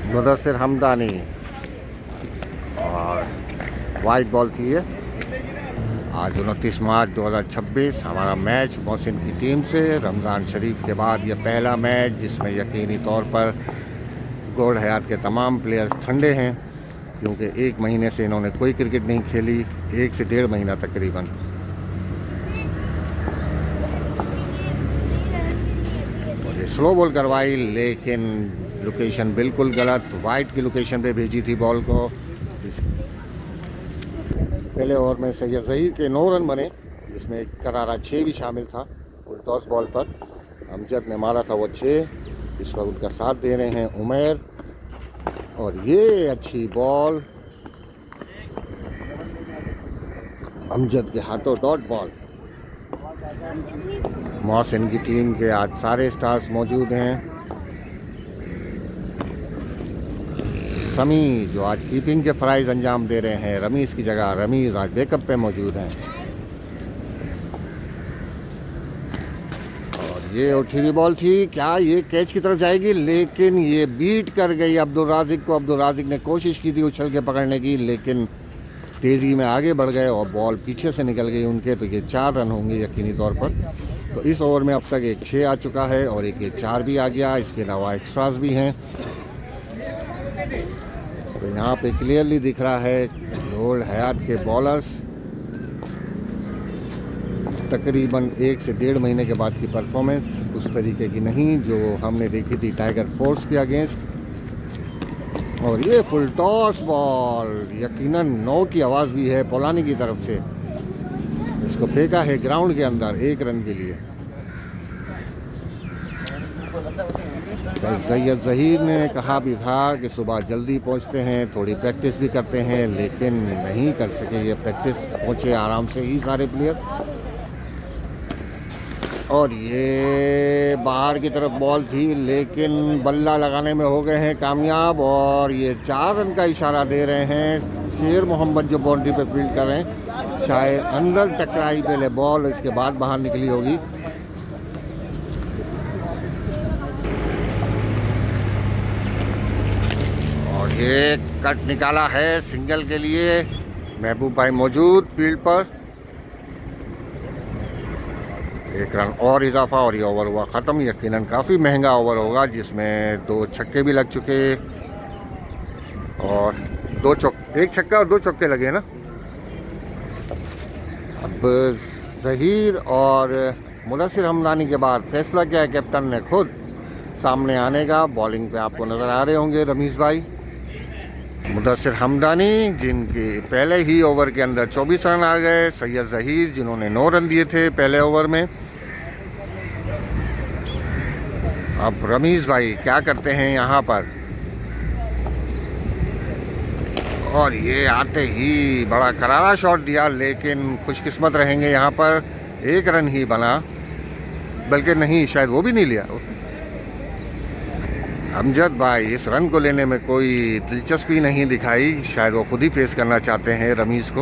मुदस्सिर हमदानी और white ball थी ये। आज 29 मार्च 2026 हमारा मैच मोहसिन की टीम से रमज़ान शरीफ के बाद ये पहला मैच जिसमें यकीनी तौर पर गोल्ड हयात के तमाम प्लेयर्स ठंडे हैं, क्योंकि एक महीने से इन्होंने कोई क्रिकेट नहीं खेली, 1 से 1.5 महीना तकरीबन। और ये स्लो बॉल करवाई, लेकिन लोकेशन बिल्कुल गलत, वाइट की लोकेशन पे भेजी थी बॉल को। पहले ओवर में सैयद ज़हीर के 9 रन बने, जिसमें एक करारा 6 भी शामिल था। फुल टॉस बॉल पर अमजद ने मारा था वो 6। इस वक्त उनका साथ दे रहे हैं उमैर, और ये अच्छी बॉल अमजद के हाथों, डॉट बॉल। मोहसिन की टीम के आज सारे स्टार्स मौजूद हैं। समी जो आज कीपिंग के फ़राइज़ अंजाम दे रहे हैं, रमीज़ की जगह रमीज़ आज बैकअप पे मौजूद हैं। और ये उठी हुई बॉल थी, क्या ये कैच की तरफ जाएगी, लेकिन ये बीट कर गई अब्दुल राज़िक को। अब्दुल राज़िक ने कोशिश की थी उछल के पकड़ने की, लेकिन तेज़ी में आगे बढ़ गए और बॉल पीछे से निकल गई उनके। तो ये 4 रन होंगे यकीनी तौर पर। तो इस ओवर में अब तक एक 6 आ चुका है और एक ये 4 भी आ गया। इसके अलावा एक्स्ट्रास भी हैं। तो यहाँ पे क्लियरली दिख रहा है गोल्ड हयात के बॉलर्स तकरीबन 1 से 1.5 महीने के बाद की परफॉर्मेंस उस तरीके की नहीं जो हमने देखी थी टाइगर फोर्स के अगेंस्ट। और ये फुल टॉस बॉल, यकीनन 9 की आवाज़ भी है पोलानी की तरफ से। इसको फेंका है ग्राउंड के अंदर 1 रन के लिए। कल सैयद ज़हीर ने कहा भी था कि सुबह जल्दी पहुंचते हैं, थोड़ी प्रैक्टिस भी करते हैं, लेकिन नहीं कर सके ये प्रैक्टिस। पहुंचे आराम से ही सारे प्लेयर। और ये बाहर की तरफ बॉल थी, लेकिन बल्ला लगाने में हो गए हैं कामयाब। और ये 4 रन का इशारा दे रहे हैं शेर मोहम्मद जो बाउंड्री पे फील्ड कर रहे हैं। शायद अंदर टकराई पहले बॉल, इसके बाद बाहर निकली होगी। ये कट निकाला है सिंगल के लिए। महबूब भाई मौजूद फील्ड पर। 1 रन और इजाफा और ये ओवर हुआ ख़त्म। यकीनन काफ़ी महंगा ओवर होगा, जिसमें 2 छक्के भी लग चुके और 1 छक्का और 2 चौके लगे ना। अब ज़हीर और मुदस्सिर हमदानी के बाद फैसला किया है कैप्टन ने खुद सामने आने का। बॉलिंग पे आपको नज़र आ रहे होंगे रमीज़ भाई। मुदस्सिर हमदानी जिनके पहले ही ओवर के अंदर 24 रन आ गए। सैयद ज़हीर जिन्होंने 9 रन दिए थे पहले ओवर में। अब रमीज़ भाई क्या करते हैं यहाँ पर। और ये आते ही बड़ा करारा शॉट दिया, लेकिन खुशकिस्मत रहेंगे यहाँ पर 1 रन ही बना, बल्कि नहीं, शायद वो भी नहीं लिया। अमजद भाई इस रन को लेने में कोई दिलचस्पी नहीं दिखाई, शायद वो खुद ही फेस करना चाहते हैं रमीज़ को।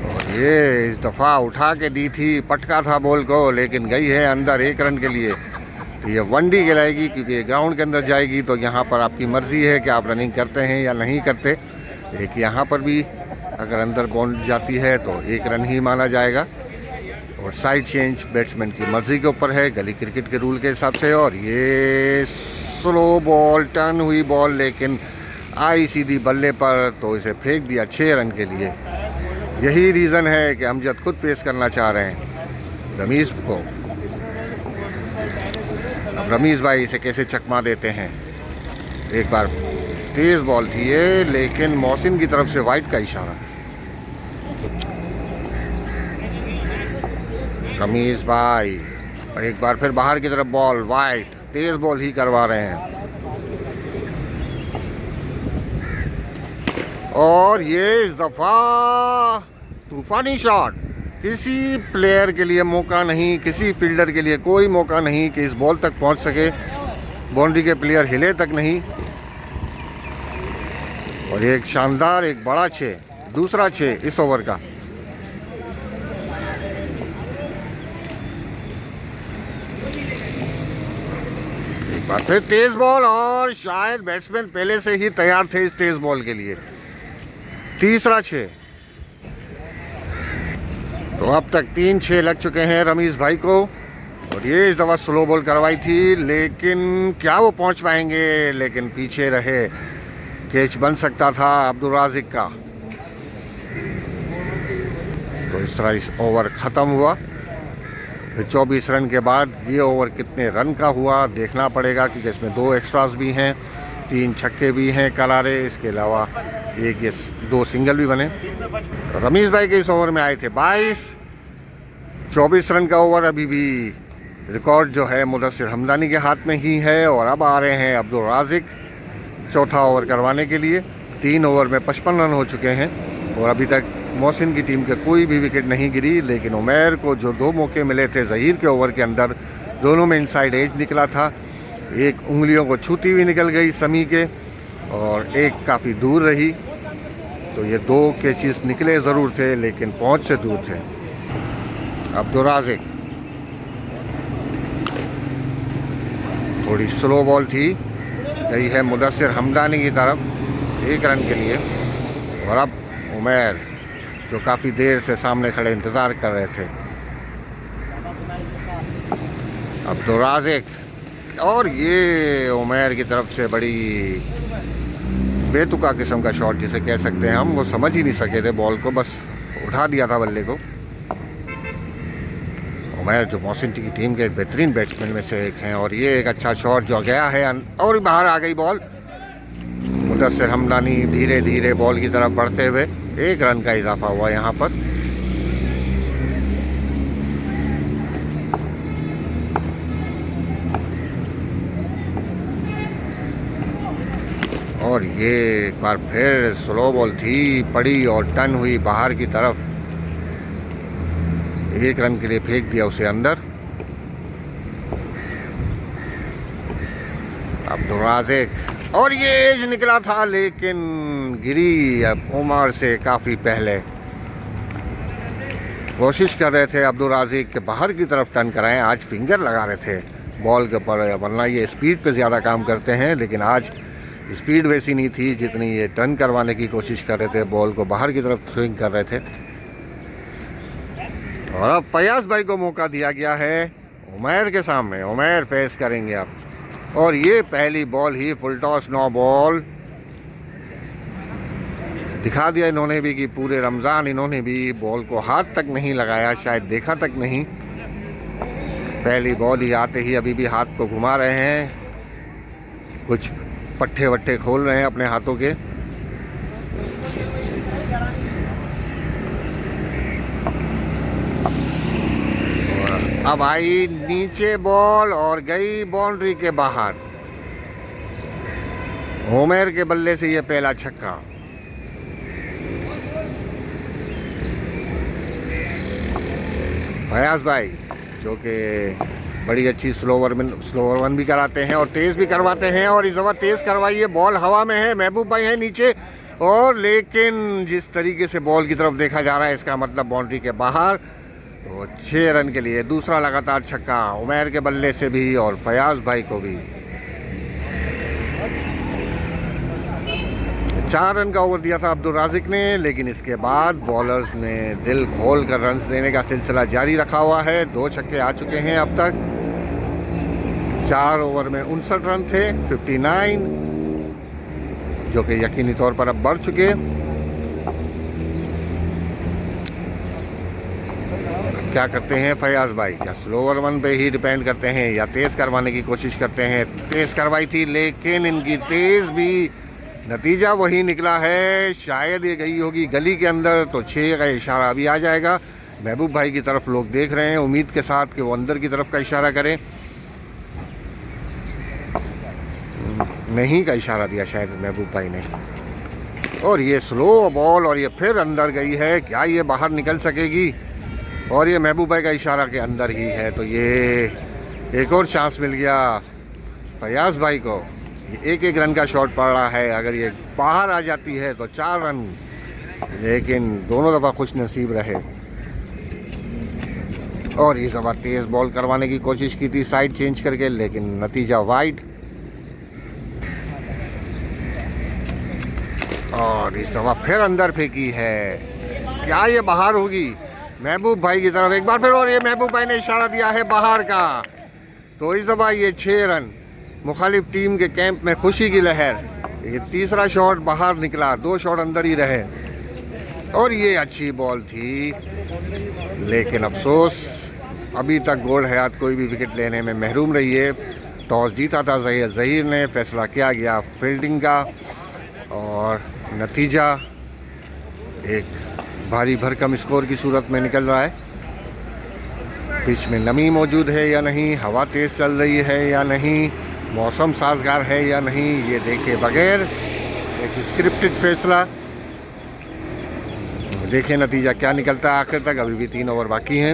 और ये इस दफ़ा उठा के दी थी, पटका था बॉल को, लेकिन गई है अंदर 1 रन के लिए। तो ये वनडी कहलाएगी, क्योंकि ग्राउंड के अंदर जाएगी। तो यहाँ पर आपकी मर्ज़ी है कि आप रनिंग करते हैं या नहीं करते। एक यहाँ पर भी अगर अंदर बाउंड जाती है तो 1 रन ही माना जाएगा। और साइड चेंज बैट्समैन की मर्ज़ी के ऊपर है, गली क्रिकेट के रूल के हिसाब से। और ये स्लो बॉल, टर्न हुई बॉल, लेकिन आई सीधी बल्ले पर, तो इसे फेंक दिया 6 रन के लिए। यही रीज़न है कि अमजद खुद फेस करना चाह रहे हैं रमीज़ को। अब रमीज़ भाई इसे कैसे चकमा देते हैं। एक बार तेज़ बॉल थी ये, लेकिन मोहसिन की तरफ से वाइट का इशारा। रमीज़ भाई एक बार फिर बाहर की तरफ बॉल, वाइट, तेज़ बॉल ही करवा रहे हैं। और ये इस दफ़ा तूफानी शॉट। किसी प्लेयर के लिए मौका नहीं, किसी फील्डर के लिए कोई मौका नहीं कि इस बॉल तक पहुंच सके। बाउंड्री के प्लेयर हिले तक नहीं। और एक शानदार, एक बड़ा 6, दूसरा 6 इस ओवर का। एक बार फिर तेज बॉल और शायद बैट्समैन पहले से ही तैयार थे इस तेज बॉल के लिए। तीसरा 6। तो अब तक 3-6 लग चुके हैं रमीज भाई को। और ये इस दफ़ा स्लो बॉल करवाई थी, लेकिन क्या वो पहुंच पाएंगे? लेकिन पीछे रहे, कैच बन सकता था अब्दुल राज़िक का। तो इस तरह इस ओवर ख़त्म हुआ। 24 रन के बाद ये ओवर कितने रन का हुआ देखना पड़ेगा, क्योंकि इसमें 2 एक्स्ट्रास भी हैं, 3 छक्के भी हैं करारे, इसके अलावा एक ये 2 सिंगल भी बने। रमीज भाई के इस ओवर में आए थे 22। 24 रन का ओवर अभी भी रिकॉर्ड जो है मुदस्सिर हमदानी के हाथ में ही है। और अब आ रहे हैं अब्दुल राज़िक चौथा ओवर करवाने के लिए। 3 ओवर में 55 रन हो चुके हैं और अभी तक मोहसिन की टीम के कोई भी विकेट नहीं गिरी। लेकिन उमैर को जो 2 मौके मिले थे ज़हीर के ओवर के अंदर, दोनों में इनसाइड एज निकला था। एक उंगलियों को छूती हुई निकल गई समी के और एक काफ़ी दूर रही। तो ये 2 कैचेस निकले ज़रूर थे, लेकिन पहुंच से दूर थे। अब्दुल राज़िक, थोड़ी स्लो बॉल थी, गई है मुदस्सिर हमदानी की तरफ 1 रन के लिए। और अब उमैर जो काफ़ी देर से सामने खड़े इंतज़ार कर रहे थे। अब्दुल राज़िक, और ये उमैर की तरफ से बड़ी बेतुका किस्म का शॉट जिसे कह सकते हैं हम, वो समझ ही नहीं सके थे बॉल को, बस उठा दिया था बल्ले को। उमैर जो मोहसिन की टीम के एक बेहतरीन बैट्समैन में से एक हैं। और ये एक अच्छा शॉट जो गया है और बाहर आ गई बॉल। मुदस्सिर हमदानी धीरे धीरे बॉल की तरफ बढ़ते हुए 1 रन का इजाफा हुआ यहाँ पर। और ये एक बार फिर स्लो बॉल थी, पड़ी और टर्न हुई बाहर की तरफ। 1 रन के लिए फेंक दिया उसे अंदर। अब्दुल राज़िक, और ये एज निकला था लेकिन गिरी अब उमर से काफ़ी पहले। कोशिश कर रहे थे अब्दुल राज़िक के बाहर की तरफ टर्न कराएं। आज फिंगर लगा रहे थे बॉल के ऊपर, वरना ये स्पीड पे ज़्यादा काम करते हैं, लेकिन आज स्पीड वैसी नहीं थी जितनी ये टर्न करवाने की कोशिश कर रहे थे, बॉल को बाहर की तरफ स्विंग कर रहे थे। और अब फयाज भाई को मौका दिया गया है उमैर के सामने। उमैर फेस करेंगे अब। और ये पहली बॉल ही फुल टॉस, नो बॉल। दिखा दिया इन्होंने भी कि पूरे रमज़ान इन्होंने भी बॉल को हाथ तक नहीं लगाया, शायद देखा तक नहीं। पहली बॉल ही आते ही अभी भी हाथ को घुमा रहे हैं, कुछ पट्टे वट्टे खोल रहे हैं अपने हाथों के। अब आई नीचे बॉल और गई बाउंड्री के बाहर। उमैर के बल्ले से यह पहला छक्का। फयाज भाई जो कि बड़ी अच्छी स्लोवर वन भी कराते हैं और तेज़ भी करवाते हैं। और इस दफ़ा तेज़ करवाई है, बॉल हवा में है, महबूब भाई है नीचे। और लेकिन जिस तरीके से बॉल की तरफ देखा जा रहा है, इसका मतलब बाउंड्री के बाहर। तो 6 रन के लिए दूसरा लगातार छक्का उमैर के बल्ले से भी और फयाज भाई को भी। 4 रन का ओवर दिया था अब्दुल राज़िक ने, लेकिन इसके बाद बॉलर्स ने दिल खोल कर रन देने का सिलसिला जारी रखा हुआ है। 2 छक्के आ चुके हैं अब तक। 4 ओवर में 59 रन थे, 59, जो कि यकीनी तौर पर अब बढ़ चुके। क्या करते हैं फयाज भाई? क्या स्लोवर वन पे ही डिपेंड करते हैं या तेज़ करवाने की कोशिश करते हैं? तेज़ करवाई थी, लेकिन इनकी तेज़ भी नतीजा वही निकला है। शायद ये गई होगी गली के अंदर, तो 6 का इशारा अभी आ जाएगा। महबूब भाई की तरफ लोग देख रहे हैं उम्मीद के साथ कि वो अंदर की तरफ का इशारा करें। नहीं का इशारा दिया शायद महबूब भाई ने। और ये स्लो बॉल और ये फिर अंदर गई है। क्या ये बाहर निकल सकेगी? और ये महबूब भाई का इशारा के अंदर ही है। तो ये एक और चांस मिल गया फयाज भाई को। ये 1-1 रन का शॉट पड़ रहा है, अगर ये बाहर आ जाती है तो 4 रन, लेकिन दोनों दफ़ा खुश नसीब रहे। और इस दफ़ा तेज़ बॉल करवाने की कोशिश की थी साइड चेंज करके, लेकिन नतीजा वाइड। और इस दफा फिर अंदर फेंकी है, क्या ये बाहर होगी? महबूब भाई की तरफ एक बार फिर, और ये महबूब भाई ने इशारा दिया है बाहर का। तो इस दफा ये 6 रन, मुखालिफ टीम के कैंप में खुशी की लहर। ये तीसरा शॉट बाहर निकला, 2 शॉट अंदर ही रहे। और ये अच्छी बॉल थी, लेकिन अफसोस अभी तक गोल्ड हयात कोई भी विकेट लेने में महरूम रही है। टॉस जीता था सैयद ज़हीर ने, फैसला किया गया फील्डिंग का, और नतीजा एक भारी भरकम स्कोर की सूरत में निकल रहा है। पिच में नमी मौजूद है या नहीं, हवा तेज़ चल रही है या नहीं, मौसम साजगार है या नहीं, ये देखे बगैर एक स्क्रिप्टेड फैसला। देखें नतीजा क्या निकलता है आखिर तक, अभी भी 3 ओवर बाकी हैं।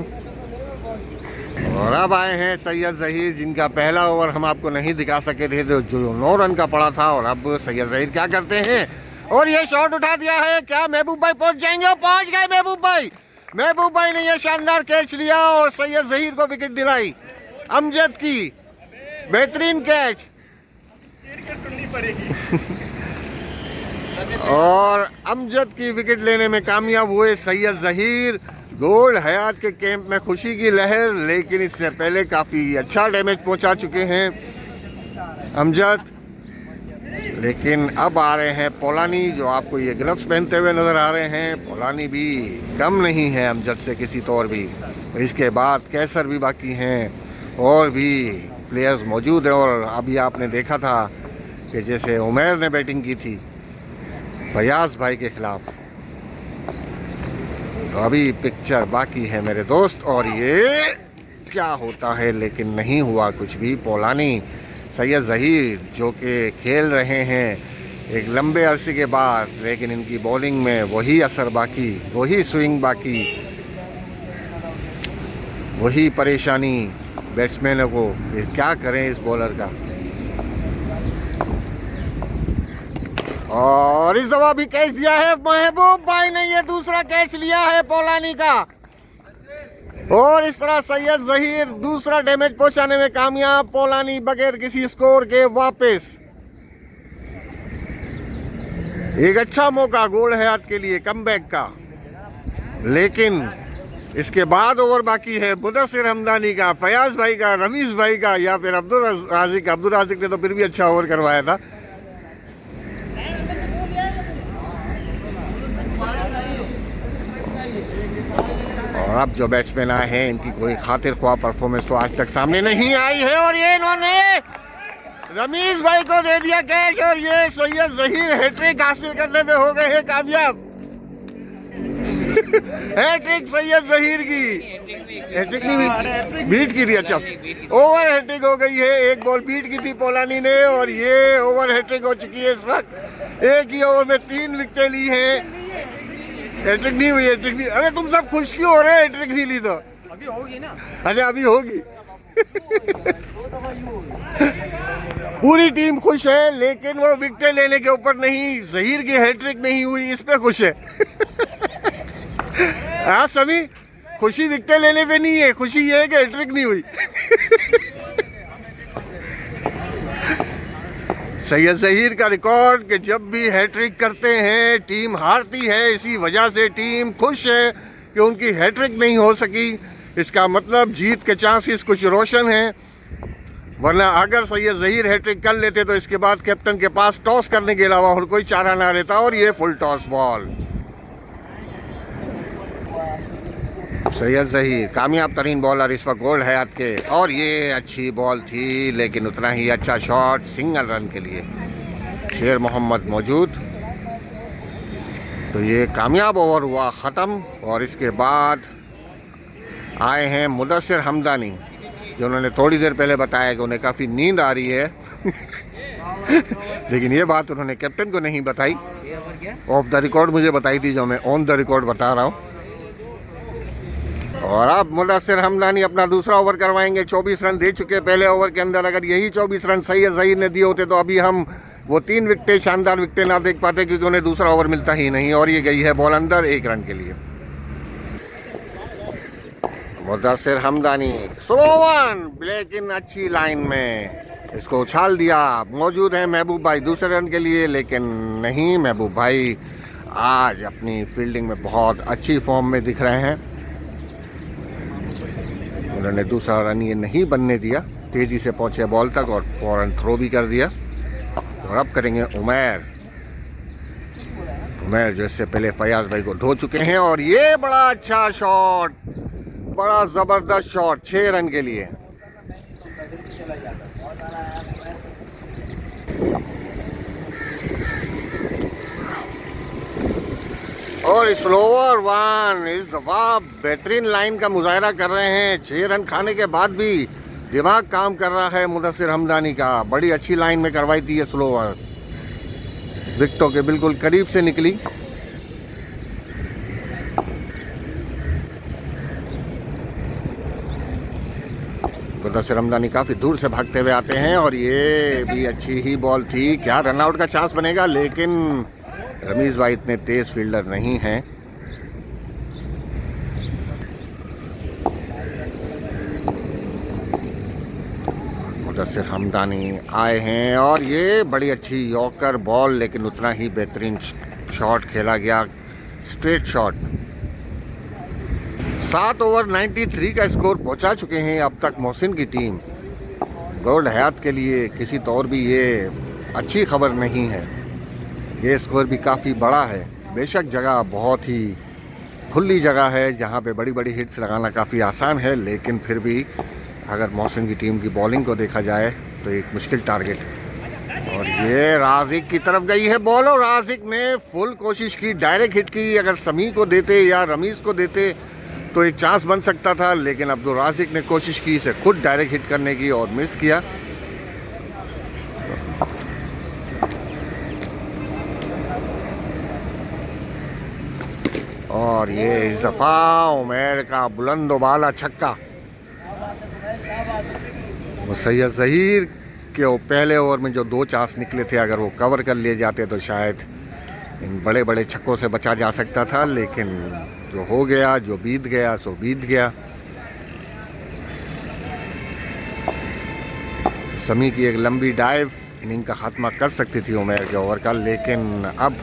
और अब आए हैं सैयद ज़हीर, जिनका पहला ओवर हम आपको नहीं दिखा सके थे, जो 9 रन का पड़ा था। और अब सैयद ज़हीर क्या करते हैं, और ये शॉट उठा दिया है। क्या महबूब भाई पहुंच जाएंगे? पहुंच गए महबूब भाई। महबूब भाई ने यह शानदार कैच लिया और सैयद ज़हीर को विकेट दिलाई। अमजद की बेहतरीन कैच और अमजद की विकेट लेने में कामयाब हुए सैयद ज़हीर। गोल्ड हयात के कैंप में खुशी की लहर, लेकिन इससे पहले काफ़ी अच्छा डैमेज पहुंचा चुके हैं अमजद। लेकिन अब आ रहे हैं पोलानी, जो आपको ये ग्लव्स पहनते हुए नज़र आ रहे हैं। पोलानी भी कम नहीं है अमजद से किसी तौर भी। इसके बाद कैसर भी बाकी हैं, और भी प्लेयर्स मौजूद हैं। और अभी आपने देखा था कि जैसे उमैर ने बैटिंग की थी फयाज भाई के खिलाफ, तो अभी पिक्चर बाकी है मेरे दोस्त। और ये क्या होता है, लेकिन नहीं हुआ कुछ भी। पोलानी सैयद ज़हीर जो कि खेल रहे हैं एक लंबे अरसे के बाद, लेकिन इनकी बॉलिंग में वही असर बाकी, वही स्विंग बाकी, वही परेशानी बैट्समैनों को। ये क्या करें इस बॉलर का। और इस दफा भी कैच दिया है महबूब भाई ने, ये दूसरा कैच लिया है पोलानी का। और इस तरह सैयद ज़हीर दूसरा डैमेज पहुंचाने में कामयाब। पोलानी बगैर किसी स्कोर के वापस। एक अच्छा मौका गोल्ड हयात के लिए कमबैक का, लेकिन इसके बाद ओवर बाकी है मुदस्सिर हमदानी का, फयाज भाई का, रमीज भाई का, या फिर अब्दुल राज़िक। अब्दुल राज़िक ने तो फिर भी अच्छा ओवर करवाया था। और अब जो बैट्समैन आए हैं, इनकी कोई खातिर ख्वाह परफॉर्मेंस तो आज तक सामने नहीं आई है। और ये इन्होंने रमीज भाई को दे दिया कैच, और ये सैयद ज़हीर हैट्रिक हासिल करने में हो गए हैं कामयाब। हैट्रिक सैयद ज़हीर की, हैट्रिक नहीं बीट की थी, अच्छा ओवर हैट्रिक हो गई है। एक बॉल बीट की थी पोलानी ने, और ये ओवर हैट्रिक हो चुकी है इस वक्त। एक ही ओवर में 3 विकेटें ली हैं। हैट्रिक नहीं हुई, हैट्रिक नहीं। अरे तुम सब खुश क्यों हो रहे हैं? हैट्रिक नहीं ली तो अभी होगी ना। अरे अभी होगी। पूरी टीम खुश है, लेकिन वो विकेट लेने के ऊपर नहीं, ज़हीर की हैट्रिक नहीं हुई इस पे खुश है। हाँ सभी, खुशी विकेट लेने पे नहीं है, खुशी ये है कि हैट्रिक नहीं हुई। सैयद ज़हीर का रिकॉर्ड कि जब भी हैट्रिक करते हैं टीम हारती है। इसी वजह से टीम खुश है कि उनकी हैट्रिक नहीं हो सकी। इसका मतलब जीत के चांसेस कुछ रोशन हैं, वरना अगर सैयद ज़हीर हैट्रिक कर लेते तो इसके बाद कैप्टन के पास टॉस करने के अलावा और कोई चारा ना रहता। और ये full toss ball, Syed Zaheer कामयाब तरीन बॉलर इस वक्त गोल्ड हयात के। और ये अच्छी बॉल थी, लेकिन उतना ही अच्छा शॉट सिंगल रन के लिए शेर मोहम्मद मौजूद। तो ये कामयाब ओवर हुआ ख़त्म। और इसके बाद आए हैं मुदस्सिर हमदानी, जो उन्होंने थोड़ी देर पहले बताया कि उन्हें काफ़ी नींद आ रही है। लेकिन ये बात उन्होंने कैप्टन को नहीं बताई, ऑफ द रिकॉर्ड मुझे बताई थी, जो मैं ऑन द रिकॉर्ड बता रहा हूँ। और अब मुदस्सिर हमदानी अपना दूसरा ओवर करवाएंगे। 24 रन दे चुके पहले ओवर के अंदर। अगर यही 24 रन सैयद ज़हीर ने दिए होते तो अभी हम वो 3 विकेटें, शानदार विकेटें ना देख पाते, क्योंकि उन्हें दूसरा ओवर मिलता ही नहीं। और ये गई है बॉल अंदर 1 रन के लिए। मुदस्सिर हमदानी स्लो वन, लेकिन अच्छी लाइन में इसको उछाल दिया। मौजूद है महबूब भाई दूसरे रन के लिए, लेकिन नहीं, महबूब भाई आज अपनी फील्डिंग में बहुत अच्छी फॉर्म में दिख रहे हैं। उन्होंने दूसरा रन ये नहीं बनने दिया, तेजी से पहुंचे बॉल तक और फौरन थ्रो भी कर दिया। और अब करेंगे उमैर जो इससे पहले फयाज भाई को धो चुके हैं। और ये बड़ा अच्छा शॉट, बड़ा जबरदस्त शॉट 6 रन के लिए। और स्लोवर वन इस दफा बेहतरीन लाइन का मुजाहरा कर रहे हैं। 6 रन खाने के बाद भी दिमाग काम कर रहा है मुदस्सिर हमदानी का। बड़ी अच्छी लाइन में करवाई थी ये स्लोवर, विकेटों के बिल्कुल करीब से निकली। मुदस्सिर हमदानी काफी दूर से भागते हुए आते हैं और ये भी अच्छी ही बॉल थी। क्या रनआउट का चांस बनेगा, लेकिन रमीज भाई इतने तेज फील्डर नहीं हैं। मुदस्सिर हमदानी आए हैं और ये बड़ी अच्छी यॉर्कर बॉल, लेकिन उतना ही बेहतरीन शॉट खेला गया, स्ट्रेट शॉट। 7 ओवर 93 का स्कोर पहुंचा चुके हैं अब तक मोहसिन की टीम। गोल्ड हयात के लिए किसी तौर भी ये अच्छी खबर नहीं है। ये स्कोर भी काफ़ी बड़ा है। बेशक जगह बहुत ही खुली जगह है जहाँ पे बड़ी बड़ी हिट्स लगाना काफ़ी आसान है, लेकिन फिर भी अगर मोहसिन की टीम की बॉलिंग को देखा जाए तो एक मुश्किल टारगेट है। और ये राजिक की तरफ गई है बॉल और राजिक ने फुल कोशिश की, डायरेक्ट हिट की। अगर समी को देते या रमीज़ को देते तो एक चांस बन सकता था, लेकिन अब्दुल राजिक ने कोशिश की इसे खुद डायरेक्ट हिट करने की और मिस किया। और ये इस दफा उमैर का बुलंद बाला छक्का। वो सैयद ज़हीर के पहले ओवर में जो 2 चांस निकले थे, अगर वो कवर कर लिए जाते तो शायद इन बड़े बड़े छक्कों से बचा जा सकता था, लेकिन जो हो गया, जो बीत गया सो बीत गया। समी की एक लंबी डाइव इनिंग का खात्मा कर सकती थी उमैर के ओवर का, लेकिन अब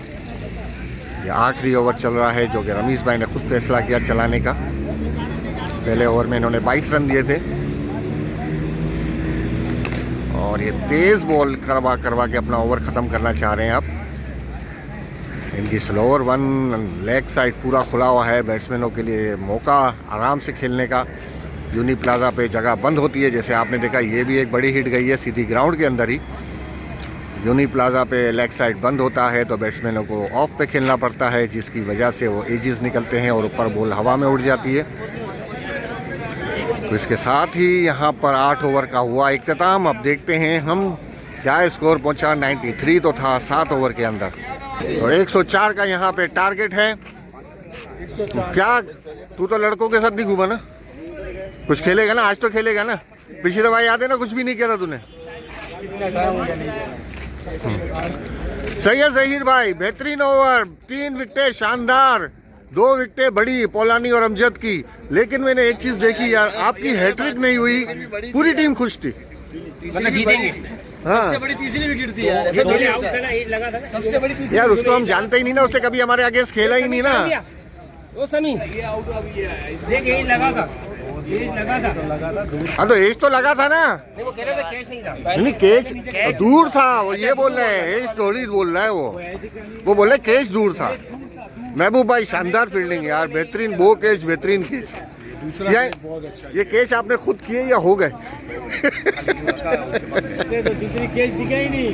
ये आखिरी ओवर चल रहा है जो कि रमीज़ भाई ने खुद फैसला किया चलाने का। पहले ओवर में इन्होंने 22 रन दिए थे और ये तेज़ बॉल करवा के अपना ओवर ख़त्म करना चाह रहे हैं। अब इनकी स्लोवर वन लेग साइड पूरा खुला हुआ है, बैट्समैनों के लिए मौका आराम से खेलने का। यूनी प्लाजा पे जगह बंद होती है, जैसे आपने देखा ये भी एक बड़ी हिट गई है सीधी ग्राउंड के अंदर ही। यूनी प्लाजा पे लेग साइड बंद होता है तो बैट्समैनों को ऑफ पे खेलना पड़ता है, जिसकी वजह से वो एजेस निकलते हैं और ऊपर बॉल हवा में उड़ जाती है। तो इसके साथ ही यहाँ पर 8 ओवर का हुआ इख्तिताम। अब देखते हैं हम क्या स्कोर पहुँचा। 93 तो था 7 ओवर के अंदर, तो 104 का यहाँ पे टारगेट है। क्या तू तो लड़कों के साथ नहीं घूमा ना, कुछ खेलेगा ना, आज तो खेलेगा ना। पिछली दफा याद है ना, कुछ भी नहीं किया था तूने। सैयद ज़हीर भाई बेहतरीन ओवर, 3 विकेटें शानदार, 2 विकेटें बड़ी पोलानी और अमजद की। लेकिन मैंने एक चीज देखी यार, आपकी हैट्रिक नहीं हुई, पूरी टीम खुश थी। हाँ सबसे बड़ी तीसरी विकेट थी यार, सबसे बड़ी तीसरी। यार उसको हम जानते ही नहीं ना, उसने कभी हमारे अगेंस्ट खेला ही नहीं ना। वो समी देख यही लगा था, हाँ तो एज तो लगा था ना। वो कह रहे थे कैच नहीं था। नहीं कैच दूर था, वो ये बोल रहे हैं, एज थोड़ी बोल रहा है वो बोल रहे कैच दूर था। महबूब भाई शानदार फील्डिंग यार, बेहतरीन वो कैच, बेहतरीन कैच। ये कैच आपने खुद किए या हो गए? तो दूसरी कैच दिखा ही नहीं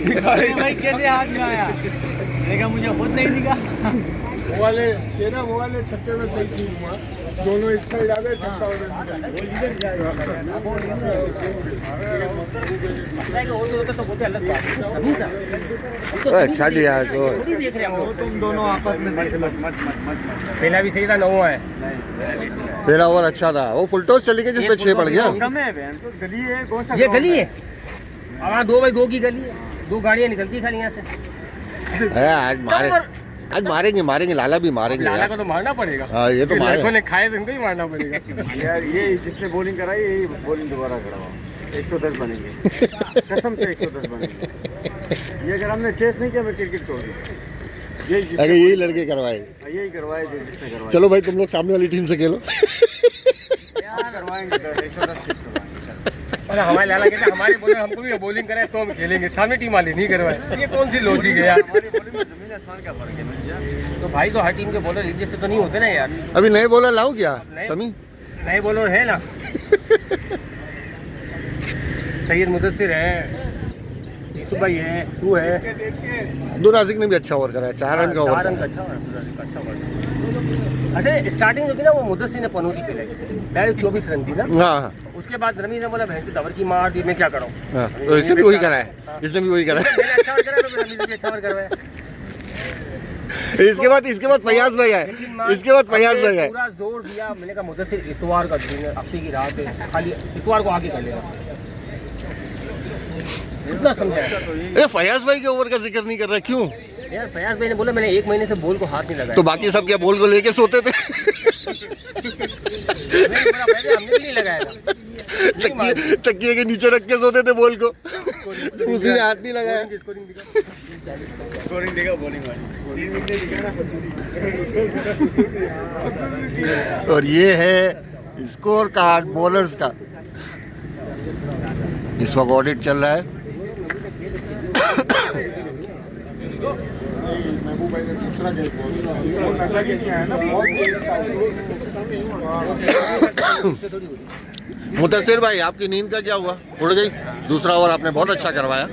भाई, कैसे हाथ में आया देखा, मुझे खुद नहीं दिखा। वो वाले छक्के में सही थी, दोनों इस साइड आ गए, छक्का अच्छा यार तुम दोनों आपस में पहला भी सही था, 9 है। पहला ओवर अच्छा था, वो फुल टॉस चली गई जिसपे 6 पड़ गया। ये गली है, हाँ 2x2 की गली है, 2 गाड़ियाँ निकलती खाली यहाँ से। आज मारेंगे लाला भी मारेंगे। लाला को तो मारना पड़ेगा। हाँ ये तो लड़कों ने खाए तो इनको ही मारना पड़ेगा। यार ये जिसने बॉलिंग कराई, यही बॉलिंग दोबारा कराओ। 110 बनेंगे कसम से 110 बनेंगे। ये अगर हमने चेस नहीं किया मैं क्रिकेट छोड़ दूँ। अरे यही लड़के करवाए, यही करवाए जिसने करवाया। चलो भाई तुम लोग सामने वाली टीम से खेलो। करवाएंगे 110 किस करवाएंगे। और हमारे लाला कहते हैं हमारे बॉलर हमको भी बॉलिंग कराए तो हम खेलेंगे, सामने टीम वाले नहीं करवाए। ये कौन सी लॉजिक है यार? हमारी बॉलिंग में जमीन आसमान का फर्क है भैया। तो भाई तो हर टीम के बॉलर एक जैसे तो नहीं होते ना यार। अभी नए बॉलर लाऊं क्या समी? नए बॉलर है ना, सैयद मुदस्सिर है, यूसुफ भाई है, तू है, अब्दुल राजिक ने भी अच्छा ओवर कराया, 4 रन का ओवर। 4 रन का अच्छा ओवर। अच्छा स्टार्टिंग जो थी ना वो मुदस्सिर ने पनौती पे लगी, डायरेक्ट 24 रन थी ना। हाँ उसके बाद रमीज ने बोला भैंस दवर की मार दी, मैं क्या कराऊं। हाँ, तो इसने भी वही कराया, इसने भी वही कराया। मैंने अच्छा ओवर करा तो रमीज ने भी अच्छा ओवर करवाया। इसके बाद फयाज भाई आए, इसके बाद फयाज भाई आए। पूरा जोर दिया, मैंने कहा मुदस्सिर इतवार का दिन है, हफ्ते की रात है, खाली इतवार को आगे कर लेगा, इतना समझाया। ए फयाज भाई के ओवर का जिक्र नहीं कर रहा, क्यों? यार फयाज भाई ने बोला मैंने 1 महीने से बॉल को हाथ नहीं लगाया। तो बाकी सब क्या बॉल को लेके सोते थे? हमने भी नहीं लगाया था। तकिए के नीचे रख के सोते थे बॉल को, उसी ने हाथ नहीं लगाया। स्कोरिंग देगा बॉलिंग वाली 3 विकेट दिखा ना। और ये है स्कोर कार्ड बॉलर्स का, इस वक्त ऑडिट चल रहा है। महबूब भाई ने दूसरा गेम बोल नजर ही नहीं आया ना, बहुत मुदस्सिर भाई आपकी नींद का क्या हुआ, उड़ गई? दूसरा ओवर आपने बहुत अच्छा करवाया,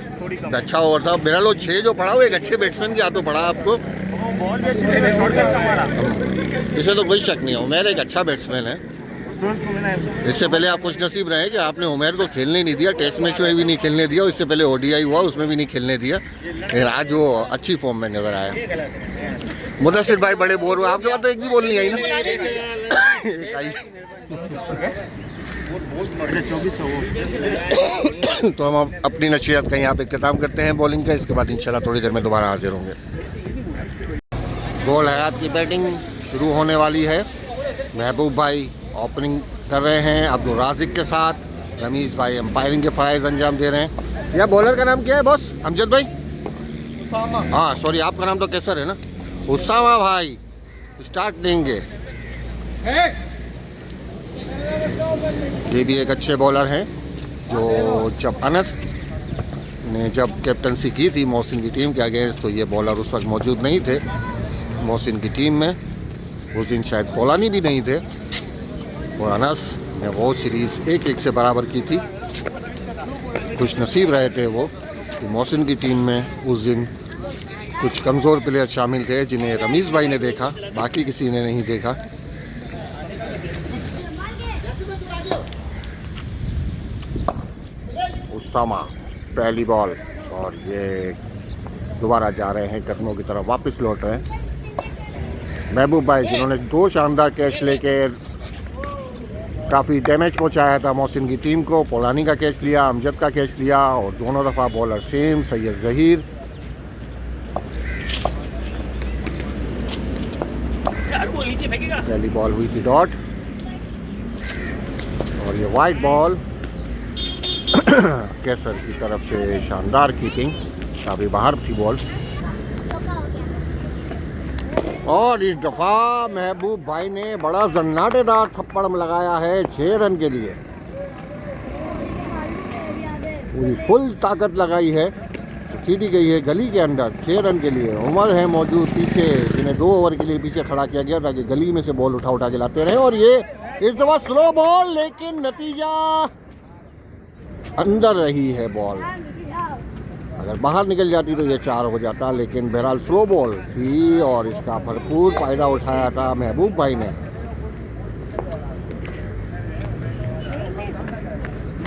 अच्छा ओवर था। मेरा लो 6 जो पड़ा वो एक अच्छे बैट्समैन के हाथों पड़ा आपको, इसमें तो कोई शक नहीं है। उमैर एक अच्छा बैट्समैन है, इससे पहले आप खुश नसीब रहे कि आपने उमैर को खेलने नहीं दिया, टेस्ट मैच में भी नहीं खेलने दिया, इससे पहले ओडीआई हुआ उसमें भी नहीं खेलने दिया, लेकिन आज वो अच्छी फॉर्म में नजर आया। मुदस्सिर भाई बड़े बोर हुए, आपके पास तो एक भी बॉल नहीं आई ना? एक आई। तो हम अपनी नसीहत का यहाँ पे इख्तिताम करते हैं बॉलिंग का, इसके बाद इंशाल्लाह थोड़ी देर में दोबारा हाजिर होंगे। गोल हयात की बैटिंग शुरू होने वाली है, महबूब भाई ओपनिंग कर रहे हैं अब्दुल राजिक के साथ, रमीज भाई एम्पायरिंग के फ़राइज़ अंजाम दे रहे हैं। यह बॉलर का नाम क्या है बॉस? अमजद भाई? हाँ सॉरी, आपका नाम तो कैसर है ना? उसामा भाई स्टार्ट देंगे। ये भी एक अच्छे बॉलर हैं, जो जब अनस ने जब कैप्टनसी की थी मोहसिन की टीम के अगेंस्ट, तो ये बॉलर उस वक्त मौजूद नहीं थे मोहसिन की टीम में, उस दिन शायद पोलानी भी नहीं थे, और अनस ने वो सीरीज़ 1-1 से बराबर की थी। खुश नसीब रहे थे वो कि मोहसिन की टीम में उस दिन कुछ कमज़ोर प्लेयर शामिल थे जिन्हें रमीज़ भाई ने देखा, बाकी किसी ने नहीं देखा। उसामा पहली बॉल, और ये दोबारा जा रहे हैं कदमों की तरफ, वापस लौट रहे हैं। महबूब भाई जिन्होंने 2 शानदार कैच लेके काफ़ी डैमेज पहुंचाया था मोहसिन की टीम को, पोलानी का कैच लिया, अमजद का कैच लिया, और दोनों दफ़ा बॉलर सेम सैयद ज़हीर। पहली बॉल हुई थी डॉट, और ये वाइट बॉल कैसर की तरफ से शानदार कीपिंग, काफ़ी बाहर थी बॉल। और इस दफ़ा महबूब भाई ने बड़ा जन्नाटेदार थप्पड़ लगाया है 6 रन के लिए, पूरी फुल ताकत लगाई है, सीधी गई है गली के अंदर 6 रन के लिए। उमर है मौजूद पीछे, जिन्हें 2 ओवर के लिए पीछे खड़ा किया गया ताकि गली में से बॉल उठा उठा के लाते रहे, और ये इस दफ़ा स्लो बॉल, लेकिन नतीजा अंदर रही है बॉल, अगर बाहर निकल जाती तो ये 4 हो जाता, लेकिन बहरहाल स्लो बॉल थी और इसका भरपूर फ़ायदा उठाया था महबूब भाई ने।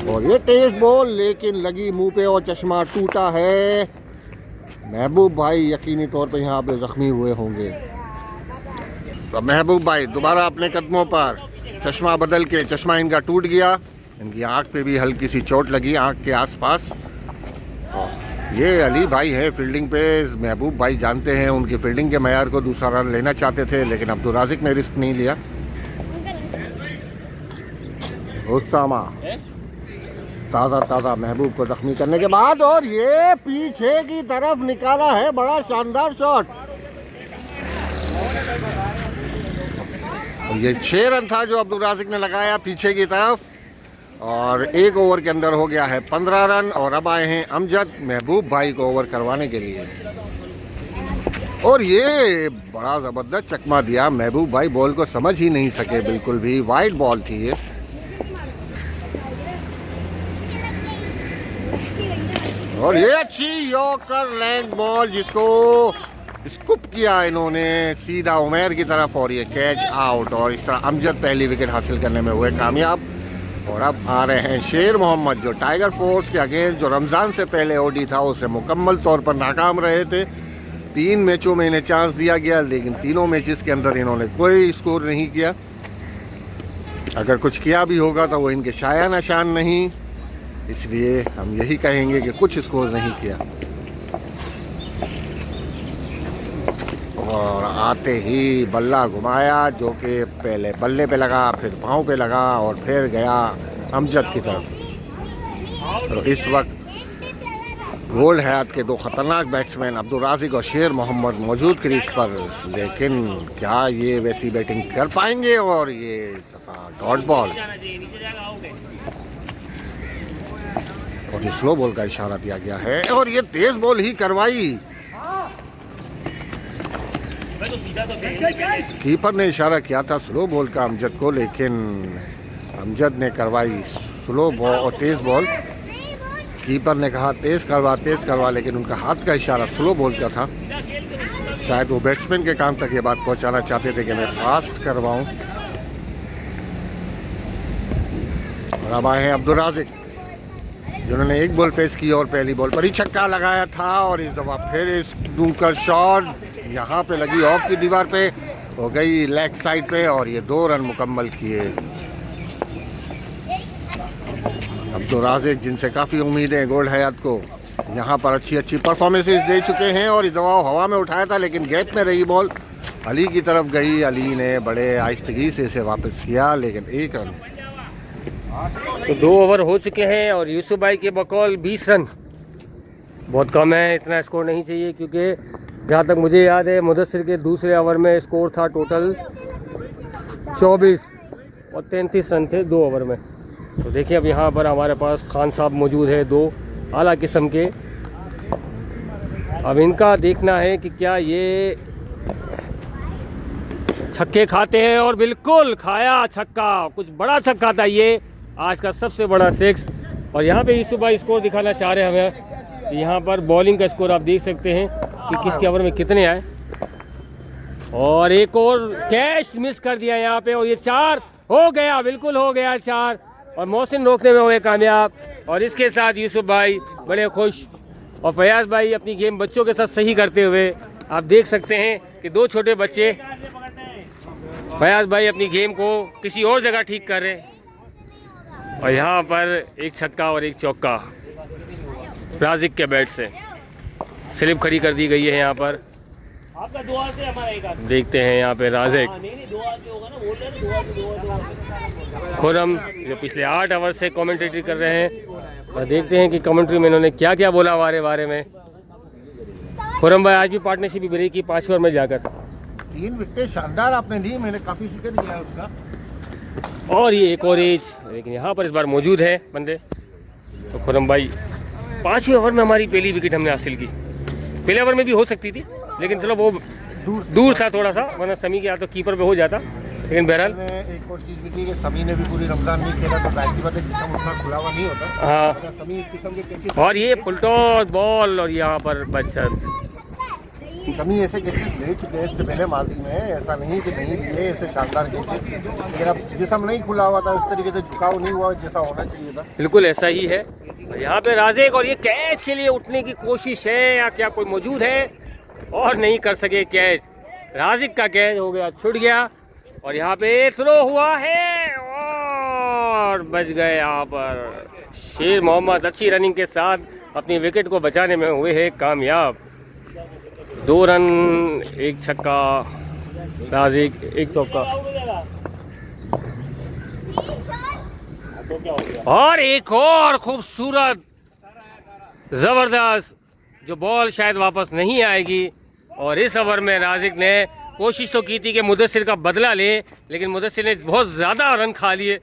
और ये तेज बॉल लेकिन लगी मुंह पे और चश्मा टूटा है। महबूब भाई यकीनी तौर पे यहाँ पे ज़ख्मी हुए होंगे। तो महबूब भाई दोबारा अपने कदमों पर, चश्मा बदल के चश्मा इनका टूट गया, इनकी आँख पे भी हल्की सी चोट लगी आँख के आसपास। ये अली भाई है फील्डिंग पे, महबूब भाई जानते हैं उनकी फील्डिंग के मयार को, दूसरा रन लेना चाहते थे लेकिन अब्दुल राजिक ने रिस्क नहीं लिया। उसामा ताज़ा ताज़ा महबूब को जख्मी करने के बाद, और ये पीछे की तरफ निकाला है, बड़ा शानदार शॉट। ये 6 रन था जो अब्दुल राज़िक ने लगाया पीछे की तरफ, और 1 ओवर के अंदर हो गया है 15 रन। और अब आए हैं अमजद महबूब भाई को ओवर करवाने के लिए, और ये बड़ा ज़बरदस्त चकमा दिया। महबूब भाई बॉल को समझ ही नहीं सके बिल्कुल भी, वाइड बॉल थी ये। और ये अच्छी यॉर्कर लेग बॉल जिसको स्कूप किया इन्होंने सीधा उमैर की तरफ, और ये कैच आउट। और इस तरह अमजद पहली विकेट हासिल करने में हुए कामयाब। और अब आ रहे हैं शेर मोहम्मद, जो टाइगर फोर्स के अगेंस्ट जो रमज़ान से पहले ओडी था उसे मुकम्मल तौर पर नाकाम रहे थे। 3 मैचों में इन्हें चांस दिया गया, लेकिन तीनों मैचेस के अंदर इन्होंने कोई स्कोर नहीं किया। अगर कुछ किया भी होगा तो वो इनके शाया निशान नहीं, इसलिए हम यही कहेंगे कि कुछ स्कोर नहीं किया। और आते ही बल्ला घुमाया, जो कि पहले बल्ले पे लगा, फिर पाँव पे लगा, और फिर गया अमजद की तरफ। तो इस वक्त गोल्ड हयात के 2 ख़तरनाक बैट्समैन अब्दुल राज़िक और शेर मोहम्मद मौजूद क्रीज पर, लेकिन क्या ये वैसी बैटिंग कर पाएंगे? और ये डॉट बॉल, और ये स्लो बॉल का इशारा दिया गया है, और ये तेज बॉल ही करवाई। कीपर ने इशारा किया था स्लो बॉल का अमजद को, लेकिन अमजद ने करवाई स्लो बॉल और तेज बॉल। कीपर ने कहा तेज करवा, लेकिन उनका हाथ का इशारा स्लो बॉल का था। शायद वो बैट्समैन के कान तक ये बात पहुंचाना चाहते थे कि मैं फास्ट करवाऊं। और अब आए हैं अब्दुल राज़िक, जिन्होंने 1 बॉल फेस की और पहली बॉल पर ही छक्का लगाया था। और इस दफ़ा फिर इस दूसरा शॉट यहाँ पे लगी ऑफ की दीवार पे, हो गई लेग साइड पे, और ये 2 रन मुकम्मल किए। अब्दुल राज़िक, जिनसे काफ़ी उम्मीद है गोल्ड हयात को, यहाँ पर अच्छी परफॉर्मेंसेस दे चुके हैं। और इस दफ़ा हवा में उठाया था, लेकिन गैप में रही बॉल अली की तरफ गई। अली ने बड़े आहिस्तगी से इसे वापस किया, लेकिन 1 रन। तो 2 ओवर हो चुके हैं, और यूसुफ भाई के बकौल 20 रन बहुत कम है, इतना स्कोर नहीं चाहिए। क्योंकि जहाँ तक मुझे याद है मुदस्सिर के दूसरे ओवर में स्कोर था टोटल 24 और 33 रन थे 2 ओवर में। तो देखिए अब यहाँ पर हमारे पास खान साहब मौजूद है, 2 आला किस्म के। अब इनका देखना है कि क्या ये छक्के खाते हैं, और बिल्कुल खाया छक्का, कुछ बड़ा छक्का था ये, आज का सबसे बड़ा 6। और यहाँ पे यूसुफ भाई स्कोर दिखाना चाह रहे हैं हमें। यहाँ पर बॉलिंग का स्कोर आप देख सकते हैं कि किसके ओवर में कितने आए। और एक और कैच मिस कर दिया यहाँ पे, और ये 4 हो गया, बिल्कुल हो गया 4। और मोहसिन रोकने में हुए कामयाब, और इसके साथ यूसुफ भाई बड़े खुश, और फयाज भाई अपनी गेम बच्चों के साथ सही करते हुए आप देख सकते हैं कि 2 छोटे बच्चे, फयाज भाई अपनी गेम को किसी और जगह ठीक कर रहे हैं। और यहाँ पर एक छक्का और एक चौका राज़िक के बैट से, स्लिप खड़ी कर दी गई है यहाँ पर। आपका 2 हाथ से हमारा 1 हाथ। देखते हैं यहाँ पे राज़िक, खुरम जो पिछले 8 ओवर से कमेंटेटरी कर रहे हैं, और देखते हैं कि कमेंट्री में इन्होंने क्या क्या बोला हमारे बारे में। खुरम भाई आज भी पार्टनरशिप भी ब्रेक की 5 ओवर में जाकर 3 विकेट शानदार आपने दी, मैंने काफ़ी जिक्र किया उसका। और ये एक और एज, लेकिन यहाँ पर इस बार मौजूद है बंदे। तो खुरम भाई 5वें ओवर में हमारी पहली विकेट हमने हासिल की। पहले ओवर में भी हो सकती थी, लेकिन चलो वो दूर था थोड़ा सा, वरना समी के या तो कीपर पे हो जाता। लेकिन बहरहाल एक और चीज़ भी थी कि समी ने भी पूरी रमजान नहीं खेला, तो जाहिर सी बात है जिस्म उतना खुला हुआ नहीं होता। हाँ, समी इस किस्म के कैचेस, और ये फुलटॉस बॉल, और यहाँ पर बच्चा समी ऐसे कैचेस ले चुके हैं इससे पहले माजी में, ऐसा नहीं कि नहीं लिए ऐसे शानदार कैचेस, लेकिन अब जिस्म नहीं खुला हुआ था, उस तरीके से झुकाव नहीं हुआ जैसा होना चाहिए था। बिल्कुल ऐसा ही है। यहाँ पे राज़िक, और ये कैच के लिए उठने की कोशिश है, या क्या कोई मौजूद है, और नहीं कर सके कैच। राज़िक का कैच हो गया, छूट गया, और यहाँ पे थ्रो हुआ है, और बच गए यहाँ पर शेर मोहम्मद। अच्छी रनिंग के साथ अपनी विकेट को बचाने में हुए हैं कामयाब। 2 रन, 1 छक्का राज़िक, 1 चौका। और एक और खूबसूरत ज़बरदस्त जो बॉल शायद वापस नहीं आएगी। और इस ओवर में राजिक ने कोशिश तो की थी कि मुदस्सिर का बदला ले, लेकिन मुदस्सिर ने बहुत ज़्यादा रन खा लिए,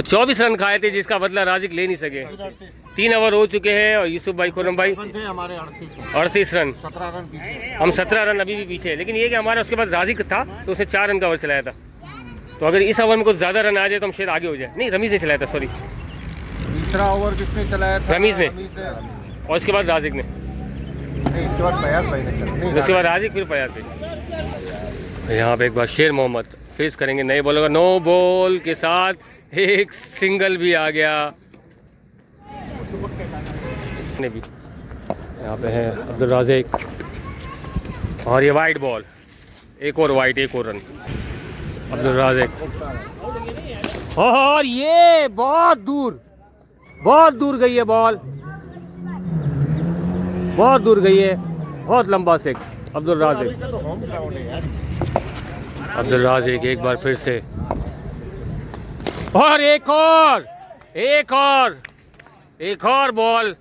24 रन खाए थे, जिसका बदला राजिक ले नहीं सके। 3 ओवर हो चुके हैं और यूसुफ भाई, खुरम भाई, हमारे 38 रन, 17 रन पीछे। हम 17 रन अभी भी पीछे हैं। लेकिन ये कि हमारा उसके बाद राजिक था तो उसे 4 रन का ओवर चलाया था, तो अगर इस ओवर में कुछ ज़्यादा रन आ जाए तो हम शायद आगे हो जाए। नहीं, रमीज़ ने चलाया था, सॉरी, तीसरा ओवर किसने चलाया था? रमीज़ ने, और उसके बाद राजिक ने, नहीं, इसके बाद फयाज भाई ने चलाया। उसके बाद राजिक, फिर फयाज भाई। यहाँ पे एक बार शेर मोहम्मद फेस करेंगे नए बॉलर का, नो बॉल के साथ एक सिंगल भी आ गया। ने भी यहाँ पे है अब्दुल राज़िक, और ये वाइड बॉल, एक और वाइड, एक और रन अब्दुल राज़िक। और ये बहुत दूर गई है बॉल, बहुत दूर गई है, बहुत लंबा सिक्स अब्दुल राज़िक। अब्दुल राज़िक एक बार फिर से, और एक और बॉल,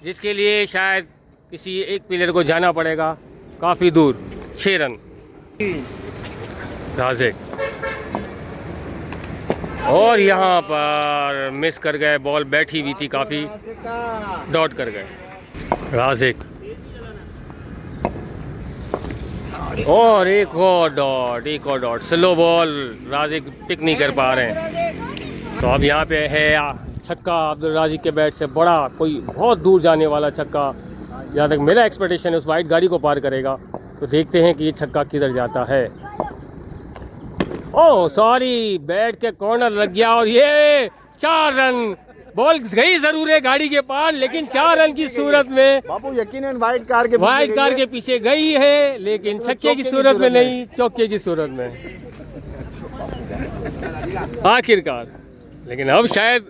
जिसके लिए शायद किसी एक प्लेयर को जाना पड़ेगा काफ़ी दूर। 6 रन राज़िक, और यहाँ पर मिस कर गए, बॉल बैठी हुई थी काफ़ी, डॉट कर गए राज़िक। और एक और डॉट, स्लो बॉल, राज़िक टिक नहीं कर पा रहे हैं। तो अब यहाँ पे है छक्का अब्दुल राज़िक के बैट से, बड़ा कोई बहुत दूर जाने वाला छक्का, जहाँ तक मेरा एक्सपेक्टेशन है उस वाइट गाड़ी को पार करेगा। तो देखते हैं कि ये छक्का किधर जाता है। ओह सॉरी, बैट के कॉर्नर लग गया, और ये 4 रन, बॉल गई जरूर है गाड़ी के पार, लेकिन 4 रन की सूरत में बाबू यकीनन वाइट कार के पीछे गई है, लेकिन छक्के की सूरत में नहीं, चौके की सूरत में आखिरकार। लेकिन अब शायद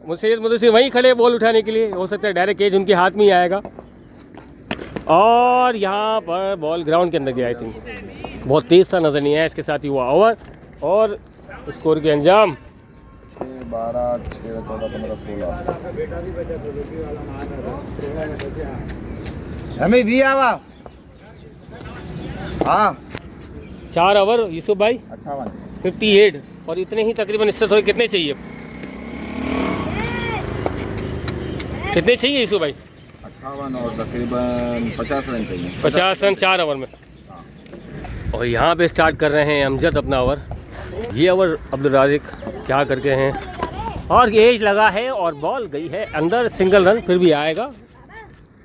मुदस्सिर वहीं खड़े बॉल उठाने के लिए, हो सकता है डायरेक्ट केज उनके हाथ में ही आएगा। और यहाँ पर बॉल ग्राउंड के अंदर गया, आई थिंक बहुत तेज़ सा नज़र नहीं आया। इसके साथ ही हुआ ओवर, और स्कोर के अंजाम 12, 13, 14, 15, 16। हमें भी आवा, हाँ 4 ओवर यूसुफ भाई 58, और इतने ही तकरीबन, इससे थोड़े कितने चाहिए, कितने चाहिए यूसुफ भाई? 58 और तकरीबन 50 रन चाहिए। 50 रन 4 ओवर में। और यहाँ पे स्टार्ट कर रहे हैं अमजद अपना ओवर। ये ओवर अब्दुल राज़िक क्या करके हैं, और एज लगा है और बॉल गई है अंदर, सिंगल रन फिर भी आएगा,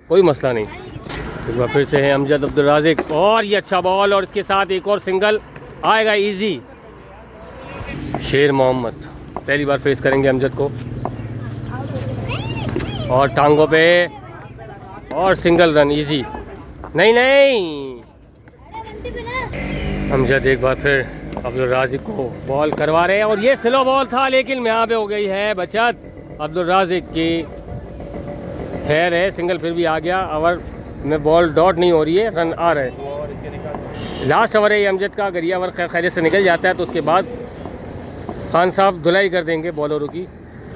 कोई मसला नहीं। एक बार फिर से है अमजद अब्दुल राज़िक, और ये अच्छा बॉल, और इसके साथ एक और सिंगल आएगा इजी। शेर मोहम्मद पहली बार फेस करेंगे अमजद को, और टांगों पे, और सिंगल रन इजी, नहीं अमजद एक बार फिर अब्दुल राज़िक को बॉल करवा रहे हैं, और ये स्लो बॉल था, लेकिन यहाँ पे हो गई है बचत अब्दुल राज़िक की। खैर है, सिंगल फिर भी आ गया, ओवर में बॉल डॉट नहीं हो रही है, रन आ रहे हैं। लास्ट ओवर है ये अमजद का, अगर ये ओवर खैरियत से निकल जाता है तो उसके बाद खान साहब धुलाई कर देंगे बॉलरों की,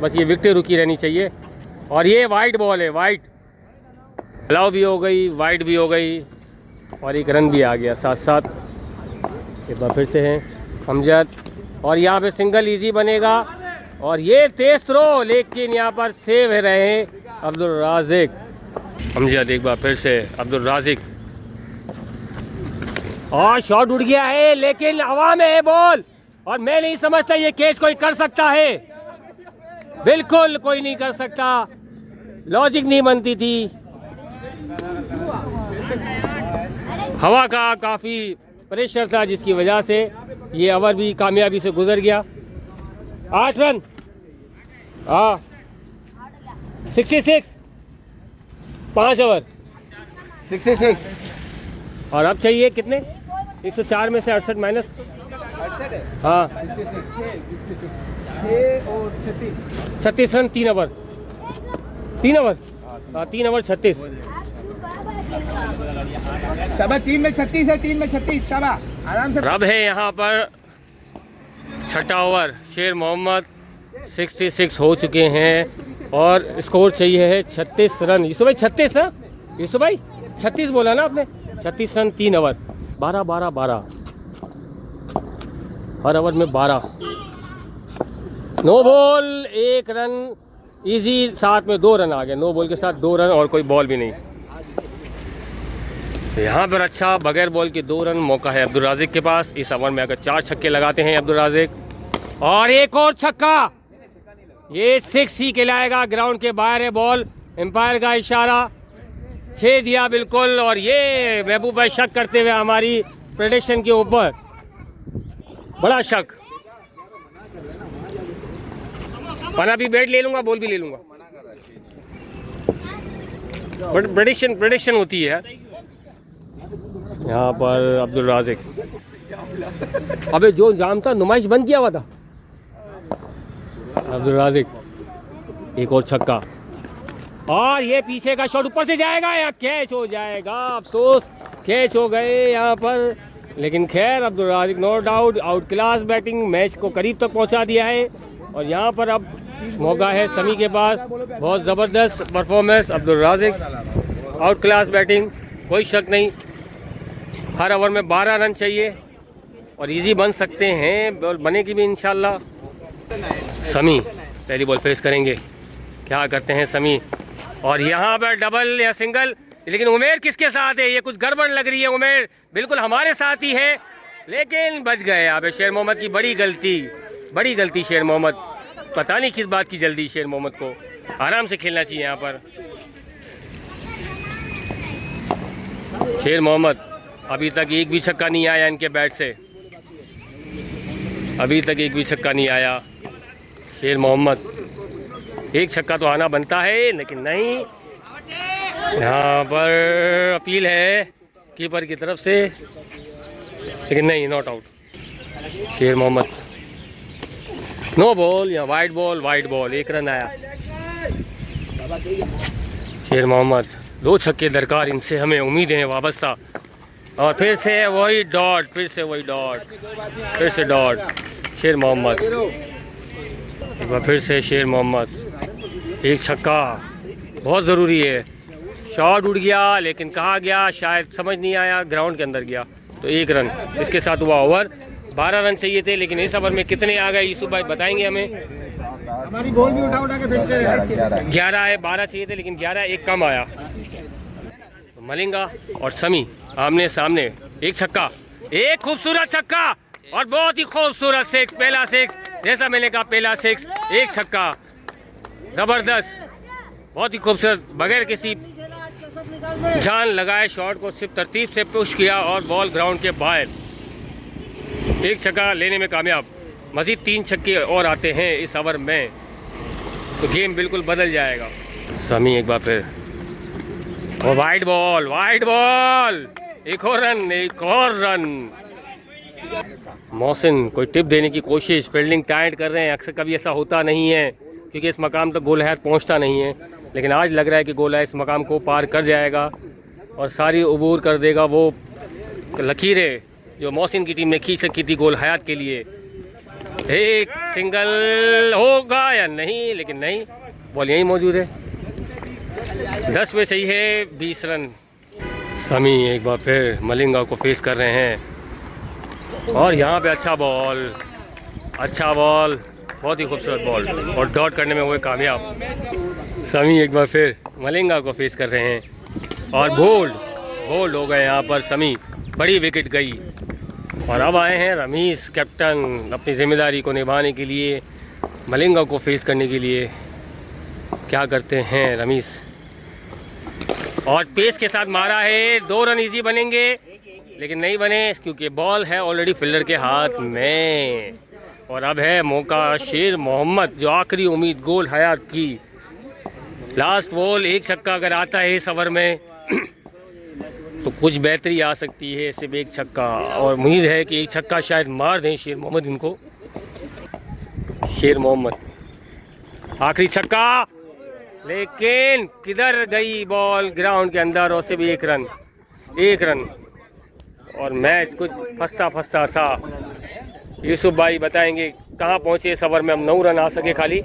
बस ये विकेटें रुकी रहनी चाहिए। और ये वाइट बॉल है, वाइट अलाउ भी हो गई, वाइट भी हो गई, और एक रन भी आ गया साथ साथ। एक बार फिर से है अमजद, और यहाँ पे सिंगल इजी बनेगा, और ये तेज थ्रो, लेकिन यहाँ पर सेव है रहे अब्दुल राज़िक। अमजद एक बार फिर से अब्दुल राज़िक, और शॉट उड़ गया है, लेकिन हवा में है बॉल, और मैं नहीं समझता ये कैच कोई कर सकता है, बिल्कुल कोई नहीं कर सकता, लॉजिक नहीं बनती थी। हवा का काफ़ी प्रेशर था, जिसकी वजह से ये ओवर भी कामयाबी से गुजर गया। 8 रन, 66, 5 ओवर 66, और अब चाहिए कितने, 104 में से 68 माइनस, हाँ 36 रन, 3 ओवर, 3 ओवर, हाँ 3 ओवर 36, 3 में 36 है, 3 में 36, शाबाश, आराम से। अब है यहाँ पर छठा ओवर, शेर मोहम्मद 66 हो चुके हैं और स्कोर चाहिए है 36 रन। यूसुफ भाई 36 ना, यूसुफ भाई 36 बोला ना आपने, 36 रन 3 ओवर, 12 हर ओवर में 12। नो बॉल 1 रन इजी, साथ में 2 रन आ गए, नो बॉल के साथ 2 रन और कोई बॉल भी नहीं। यहाँ पर अच्छा बगैर बॉल के 2 रन मौका है अब्दुल राज़िक के पास। इस ओवर में अगर 4 छक्के लगाते हैं अब्दुल राज़िक और एक और छक्का, ये 6 ही कहलाएगा। ग्राउंड के बाहर है बॉल, एम्पायर का इशारा, 6 दिया बिल्कुल। और ये महबूब भाई शक करते हुए हमारी प्रेडिक्शन के ऊपर, बड़ा शक। और अभी बैट ले लूँगा, बॉल भी ले लूँगा, बट प्रेडिक्शन होती है यहाँ पर। अब्दुल राज़िक, अबे जो जाम था नुमाइश बंद किया हुआ था। अब्दुल राज़िक, एक और छक्का और ये पीछे का शॉट ऊपर से जाएगा या कैच हो जाएगा। अफसोस कैच हो गए यहाँ पर, लेकिन खैर Abdul Razzaq no doubt out class batting, match को करीब तक पहुँचा दिया है। और यहाँ पर अब मौका है समी के पास, बहुत ज़बरदस्त performance Abdul Razzaq, out class batting, कोई शक नहीं। हर ओवर में 12 रन चाहिए और इजी बन सकते हैं, बॉल बनेगी भी इंशाल्लाह। समी पहली बॉल फेस करेंगे, क्या करते हैं समी, और यहाँ पर डबल या सिंगल, लेकिन उमेर किसके साथ है, ये कुछ गड़बड़ लग रही है। उमेर बिल्कुल हमारे साथ ही है, लेकिन बच गए। यहाँ पे शेर मोहम्मद की बड़ी गलती शेर मोहम्मद, पता नहीं किस बात की जल्दी, शेर मोहम्मद को आराम से खेलना चाहिए यहाँ पर। शेर मोहम्मद, अभी तक एक भी छक्का नहीं आया इनके बैट से, अभी तक एक भी छक्का नहीं आया। शेर मोहम्मद, एक छक्का तो आना बनता है, लेकिन नहीं। यहाँ पर अपील है कीपर की तरफ से, लेकिन नहीं, नॉट आउट। शेर मोहम्मद, नो बॉल या वाइड बॉल, 1 रन आया। शेर मोहम्मद, 2 छक्के दरकार, इनसे हमें उम्मीदें हैं वाबस्ता। और फिर से वही डॉट, फिर से डॉट। शेर मोहम्मद, एक बार फिर से शेर मोहम्मद, एक छक्का बहुत ज़रूरी है। शॉट उड़ गया, लेकिन कहाँ गया शायद समझ नहीं आया, ग्राउंड के अंदर गया, तो 1 रन इसके साथ हुआ ओवर। 12 रन चाहिए थे, लेकिन इस ओवर में कितने आ गए यूसुफ भाई बताएंगे हमें। हमारी बॉल भी उठा के फेंकते हैं। 11 है, 12 चाहिए थे, लेकिन 11 एक कम आया। मलिंगा और समी आमने सामने, एक छक्का, एक खूबसूरत छक्का और बहुत ही खूबसूरत 6, पहला 6, जैसा मैंने कहा पहला 6, एक छक्का, ज़बरदस्त, बहुत ही खूबसूरत, बगैर किसी जान लगाए शॉट को सिर्फ तरतीब से पुश किया और बॉल ग्राउंड के बाहर। एक छक्का लेने में कामयाब। मज़ीद 3 छक्के और आते हैं इस ओवर में तो गेम बिल्कुल बदल जाएगा। समी एक बार फिर, और वाइड बॉल, एक और रन। मोहसिन कोई टिप देने की कोशिश, फील्डिंग टाइट कर रहे हैं, अक्सर कभी ऐसा होता नहीं है क्योंकि इस मकाम तक गोल हयात पहुँचता नहीं है, लेकिन आज लग रहा है कि गोल हयात इस मकाम को पार कर जाएगा और सारी अबूर कर देगा वो लकीरें जो मोहसिन की टीम ने खींच रखी थी गोल हयात के लिए। एक सिंगल होगा या नहीं, लेकिन नहीं, बॉल यहीं मौजूद है। 10 में चाहिए 20 रन। समी एक बार फिर मलिंगा को फेस कर रहे हैं और यहाँ पे अच्छा बॉल, बहुत ही खूबसूरत बॉल और डॉट करने में हुए कामयाब। समी एक बार फिर मलिंगा को फेस कर रहे हैं और बोल्ड हो गए यहाँ पर समी, बड़ी विकेट गई। और अब आए हैं रमीज़ कैप्टन अपनी ज़िम्मेदारी को निभाने के लिए, मलिंगा को फेस करने के लिए। क्या करते हैं रमीज़, और पेस के साथ मारा है, 2 रन इजी बनेंगे, लेकिन नहीं बने क्योंकि बॉल है ऑलरेडी फील्डर के हाथ में। और अब है मौका शेर मोहम्मद, जो आखिरी उम्मीद गोल हयात की, लास्ट बॉल, एक छक्का अगर आता है इस ओवर में तो कुछ बेहतरी आ सकती है, सिर्फ एक छक्का, और उम्मीद है कि एक छक्का शायद मार दें शेर मोहम्मद इनको। शेर मोहम्मद आखिरी छक्का, लेकिन किधर गई बॉल, ग्राउंड के अंदर, और सिर्फ एक रन और मैच कुछ फंसता सा। यूसुफ भाई बताएंगे कहाँ पहुँचे इस ओवर में, हम 9 रन आ सके खाली।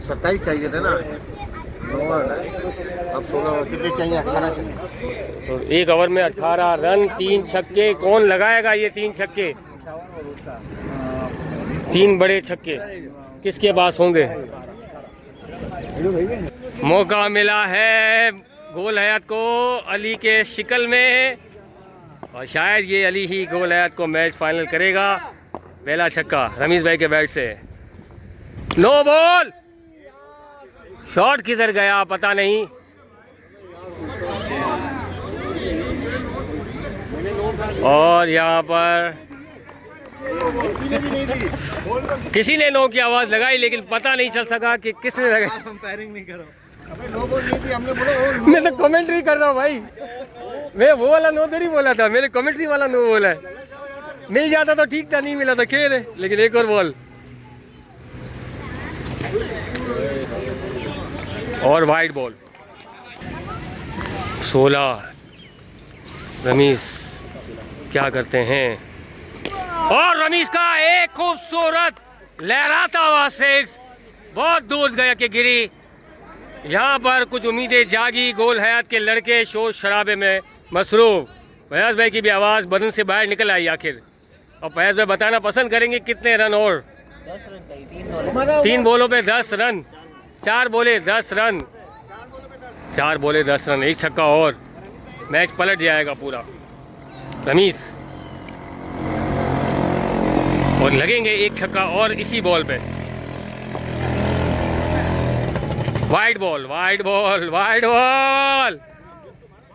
27 चाहिए थे ना, 9 रन है। अब 16 कितने चाहिए? 18 चाहिए। तो एक ओवर में 18 रन, 3 छक्के। कौन लगाएगा ये 3 छक्के? 3 बड़े छक्के किसके पास होंगे? मौका मिला है गोल हयात को अली के शिकल में, और शायद ये अली ही गोल हयात को मैच फाइनल करेगा। पहला छक्का रमीज भाई के बैट से, नो बॉल। शॉट किधर गया पता नहीं। और यहाँ पर किसी ने नो की आवाज लगाई, लेकिन पता नहीं चल सका कि किसने लगाई। कंपेयरिंग नहीं करो। मैं तो कमेंट्री कर रहा हूँ भाई, मैं वो वाला नो थोड़ी बोला था, मेरे कमेंट्री वाला नो बोला है। मिल जाता तो ठीक था, नहीं मिला तो खेल है। लेकिन एक और बॉल और वाइड बॉल। 16 रमीज क्या करते हैं, और रमीज का एक खूबसूरत लहराता हुआ 6 बहुत दूर गया कि गिरी। यहाँ पर कुछ उम्मीदें जागी। गोल हयात के लड़के शोर शराबे में मसरूफ। फयाज भाई की भी आवाज़ बदन से बाहर निकल आई आखिर। और फयाज भाई बताना पसंद करेंगे कितने रन और? 10 रन चाहिए, 3 बॉलों पे 10 रन, 4 बोले 10 रन, 4 बोले 10 रन, एक छक्का और मैच पलट जाएगा पूरा। रमीज और लगेंगे एक छक्का और इसी बॉल पे। Wide ball, wide ball, wide ball,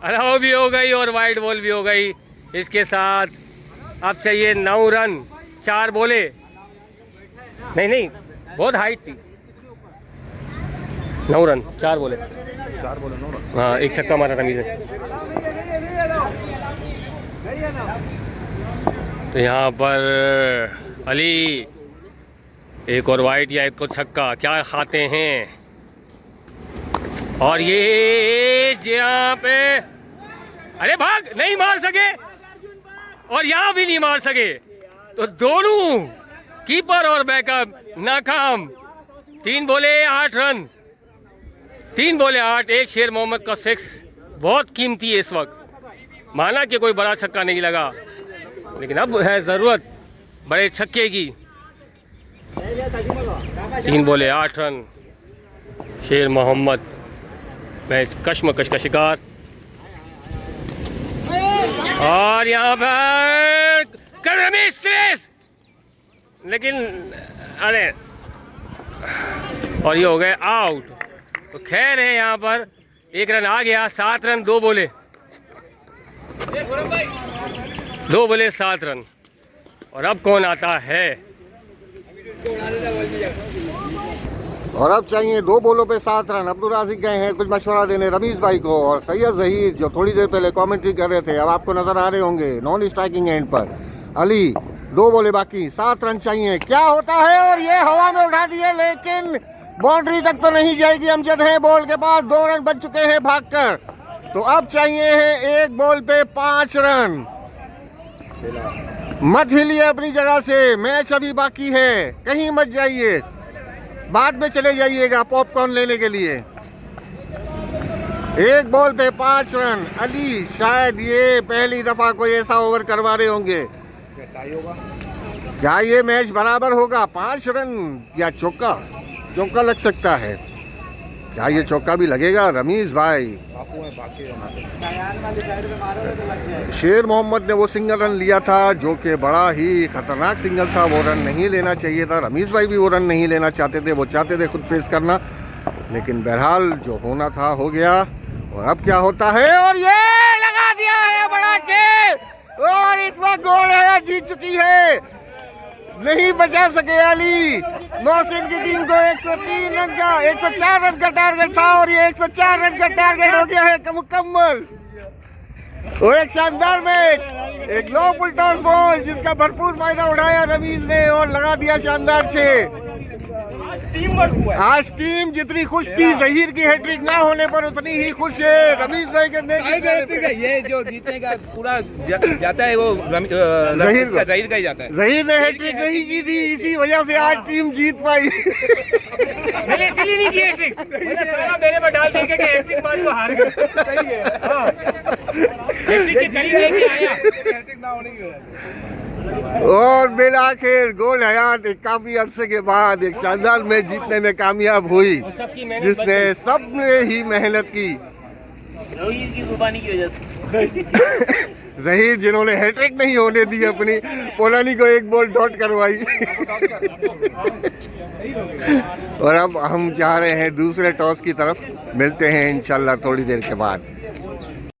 allow भी हो गई और वाइड बॉल भी हो गई। इसके साथ अब चाहिए 9 रन, 4 बोले, नहीं बहुत हाइट थी। 9 रन 4 बोले, 9 रन। हाँ एक छक्का मारा रमीज ने। तो यहाँ पर अली एक और वाइड या एक और छक्का क्या खाते हैं। और ये यहाँ पे अरे भाग, नहीं मार सके और यहाँ भी नहीं मार सके। तो दोनों कीपर और बैकअप नाकाम। 3 बोले 8 रन, 3 बोले 8। एक शेर मोहम्मद का 6 बहुत कीमती है इस वक्त। माना कि कोई बड़ा छक्का नहीं लगा, लेकिन अब है ज़रूरत बड़े छक्के की। 3 बोले 8 रन, शेर मोहम्मद मैच कश्मकश का शिकार। और यहाँ पर कर रमीज स्ट्रेस, लेकिन अरे और ये हो गए आउट। तो खैर है यहाँ पर 1 रन आ गया। 7 रन 2 बोले, 2 बोले 7 रन। और अब कौन आता है? और अब चाहिए 2 बॉलों पे 7 रन। अब्दुल राज़िक गए हैं कुछ मशवरा देने रमीज भाई को, और सैयद ज़हीर जो थोड़ी देर पहले कमेंट्री कर रहे थे अब आपको नजर आ रहे होंगे नॉन स्ट्राइकिंग एंड पर। अली 2 बॉले बाकी, 7 रन चाहिए। क्या होता है? और ये हवा में उठा दिए, लेकिन बाउंड्री तक तो नहीं जाएगी। अमजद है बॉल के पास, 2 रन बच चुके हैं भागकर। तो अब चाहिए है 1 बॉल पे 5 रन। मत हिलिए अपनी जगह से, मैच अभी बाकी है, कहीं मत जाइए, बाद में चले जाइएगा पॉपकॉर्न लेने के लिए। 1 बॉल पे 5 रन। अली शायद ये पहली दफा कोई ऐसा ओवर करवा रहे होंगे। क्या ये मैच बराबर होगा? 5 रन या चौका? चौका लग सकता है। क्या ये चौका भी लगेगा? रमीज भाई, शेर मोहम्मद ने वो सिंगल रन लिया था जो कि बड़ा ही खतरनाक सिंगल था, वो रन नहीं लेना चाहिए था। रमीज भाई भी वो रन नहीं लेना चाहते थे, वो चाहते थे खुद फेस करना, लेकिन बहरहाल जो होना था हो गया। और अब क्या होता है? और ये लगा दिया है बड़ा छे, और इस वक्त गोल है जीत चुकी है। नहीं बचा सके अली। मोहसिन की टीम को 103 रन का 104 रन का टारगेट था, और ये 104 रन का टारगेट हो गया है मुकम्मल। और एक शानदार मैच, एक लो फुल टॉस बॉल जिसका भरपूर फायदा उठाया रमीज ने और लगा दिया शानदार 6। आज टीम जितनी खुश थी जहीर की हैट्रिक ना होने पर उतनी ही खुश है रमीज भाई के ये जो जीतने का पूरा जाता है वो जहीर का। जहीर का ही जाता है। जहीर ने हैट्रिक नहीं की थी, इसी वजह से आज टीम जीत पाई। मैंने इसलिए नहीं की हैट्रिक, मैंने सारा मेरे पर डाल देके कि हैट्रिक मार को हार गए। हाँ, हैट्रिक के करीब लेके आया। और बिल आखिर गोल हयात एक काफी अरसे के बाद एक शानदार मैच जीतने में कामयाब हुई, और सबकी मेहनत जिसने सबने ही मेहनत की। रोहित की कुर्बानी की वजह से। जहीर जिन्होंने हैट्रिक नहीं होने दी अपनी, पोलानी को एक बॉल डॉट करवाई। और अब हम जा रहे हैं दूसरे टॉस की तरफ, मिलते हैं इंशाल्लाह थोड़ी देर के बाद।